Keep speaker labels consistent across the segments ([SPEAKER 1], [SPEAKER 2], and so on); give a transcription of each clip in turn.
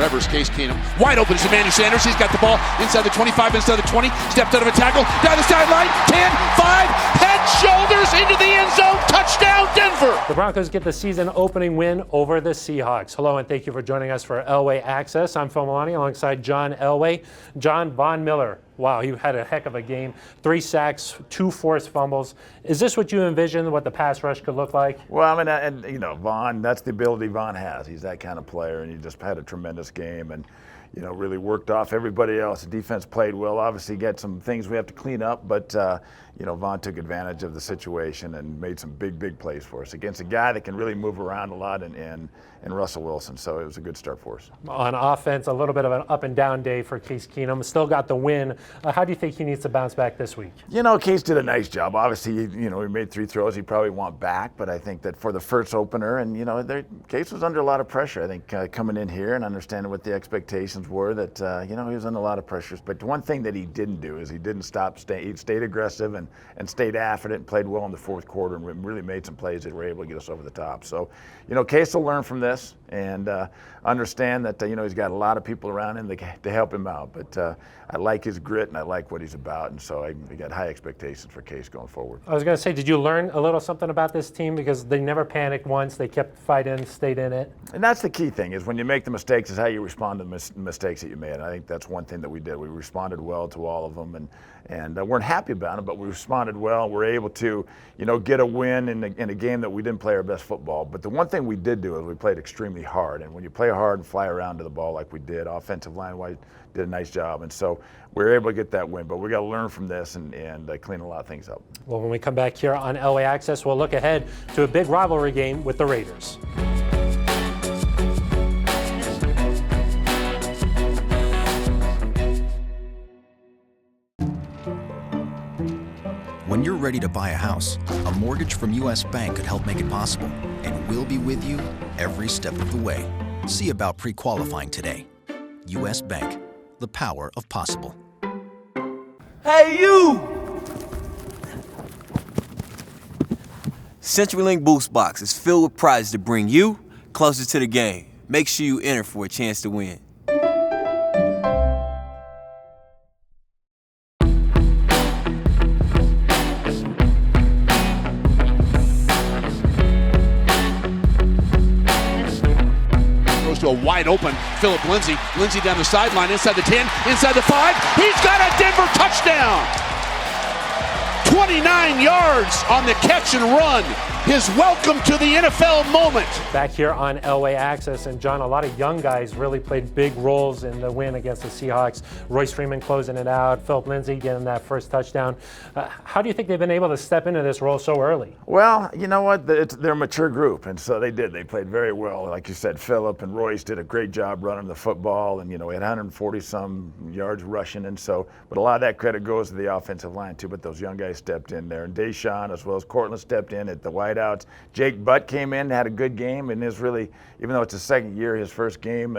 [SPEAKER 1] forever is Case Keenum. Wide open is Emmanuel Sanders. He's got the ball inside the 25, inside the 20. Stepped out of a tackle. Down the sideline. 10, 5, head, shoulders into the end zone. Touchdown, Denver.
[SPEAKER 2] The Broncos get the season opening win over the Seahawks. Hello, and thank you for joining us for Elway Access. I'm Phil Milani alongside John Elway. John Von Miller. Wow, he had a heck of a game. 3 sacks, 2 forced fumbles. Is this what you envisioned, what the pass rush could look like?
[SPEAKER 3] Well, I mean, and you know, Von, that's the ability Von has. He's that kind of player, and he just had a tremendous game and, you know, really worked off everybody else. The defense played well. Obviously, got some things we have to clean up, but, you know, Von took advantage of the situation and made some big plays for us against a guy that can really move around a lot in Russell Wilson. So it was a good start for us. On
[SPEAKER 2] offense, a little bit of an up and down day for Case Keenum. Still got the win. How do you think he needs to bounce back this week?
[SPEAKER 3] You know, Case did a nice job. Obviously, you know, he made 3 throws he probably want back, but I think that for the first opener, and, you know, Case was under a lot of pressure. I think coming in here and understanding what the expectations were, that, you know, he was under a lot of pressures. But one thing that he didn't do is he didn't stop. He stayed aggressive and stayed after it and played well in the fourth quarter and really made some plays that were able to get us over the top. So, you know, Case will learn from this and understand that, you know, he's got a lot of people around him to help him out. But I like his grit and I like what he's about. And so I got high expectations for Case going forward.
[SPEAKER 2] I was going to say, did you learn a little something about this team? Because they never panicked once. They kept fighting, stayed in it.
[SPEAKER 3] And that's the key thing, is when you make the mistakes is how you respond to the mistakes that you made. And I think that's one thing that we did. We responded well to all of them and weren't happy about it, but we responded well. We're able to, you know, get a win in a game that we didn't play our best football. But the one thing we did do is we played extremely hard. And when you play hard and fly around to the ball like we did, offensive line-wise did a nice job. And so we were able to get that win. But we got to learn from this and clean a lot of things up.
[SPEAKER 2] Well, when we come back here on Elway Access, we'll look ahead to a big rivalry game with the Raiders.
[SPEAKER 4] When you're ready to buy a house, a mortgage from U.S. Bank could help make it possible, and we'll be with you every step of the way. See about pre-qualifying today. U.S. Bank, the power of possible.
[SPEAKER 5] Hey, you! CenturyLink Boost Box is filled with prizes to bring you closer to the game. Make sure you enter for a chance to win.
[SPEAKER 1] To a wide open Philip Lindsay. Lindsay down the sideline, inside the 10, inside the 5. He's got a Denver touchdown. 29 yards on the catch and run. His welcome to the NFL moment.
[SPEAKER 2] Back here on Elway Access, and John, a lot of young guys really played big roles in the win against the Seahawks. Royce Freeman closing it out, Philip Lindsay getting that first touchdown. How do you think they've been able to step into this role so early?
[SPEAKER 3] Well, you know what? They're a mature group, and so they did. They played very well. Like you said, Philip and Royce did a great job running the football, and, you know, we had 140-some yards rushing, and so, but a lot of that credit goes to the offensive line, too, but those young guys stepped in there, and Deshaun as well as Cortland stepped in at the wideouts. Jake Butt came in, had a good game, and is really, even though it's his second year, his first game,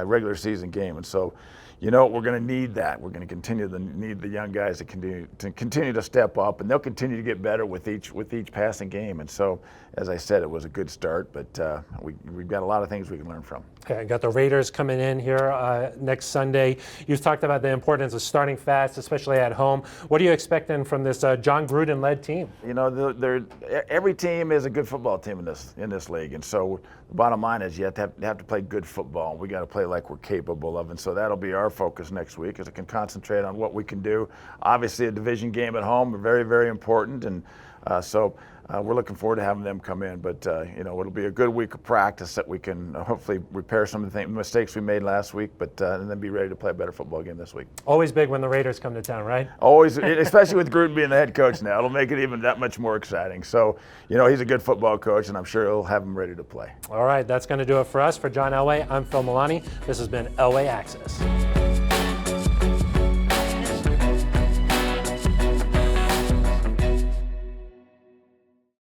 [SPEAKER 3] regular season game. And so, you know, we're going to need that. We're going to continue to need the young guys to continue to step up, and they'll continue to get better with each passing game. And so, as I said, it was a good start, but we've got a lot of things we can learn from.
[SPEAKER 2] Okay, got the Raiders coming in here next Sunday. You've talked about the importance of starting fast, especially at home. What are you expecting from this John Gruden-led team?
[SPEAKER 3] You know, every team is a good football team in this league, and so the bottom line is you have to play good football. We got to play like we're capable of, and so that'll be our focus next week, is it can concentrate on what we can do. Obviously, a division game at home are very important, and so we're looking forward to having them come in. But you know, it'll be a good week of practice that we can hopefully repair some of the mistakes we made last week, but and then be ready to play a better football game this week.
[SPEAKER 2] Always big when the Raiders come to town, right?
[SPEAKER 3] Always, especially with Gruden being the head coach now. It'll make it even that much more exciting. So, you know, he's a good football coach, and I'm sure he'll have him ready to play.
[SPEAKER 2] All right, that's going to do it for us. For John Elway, I'm Phil Milani. This has been Elway Access.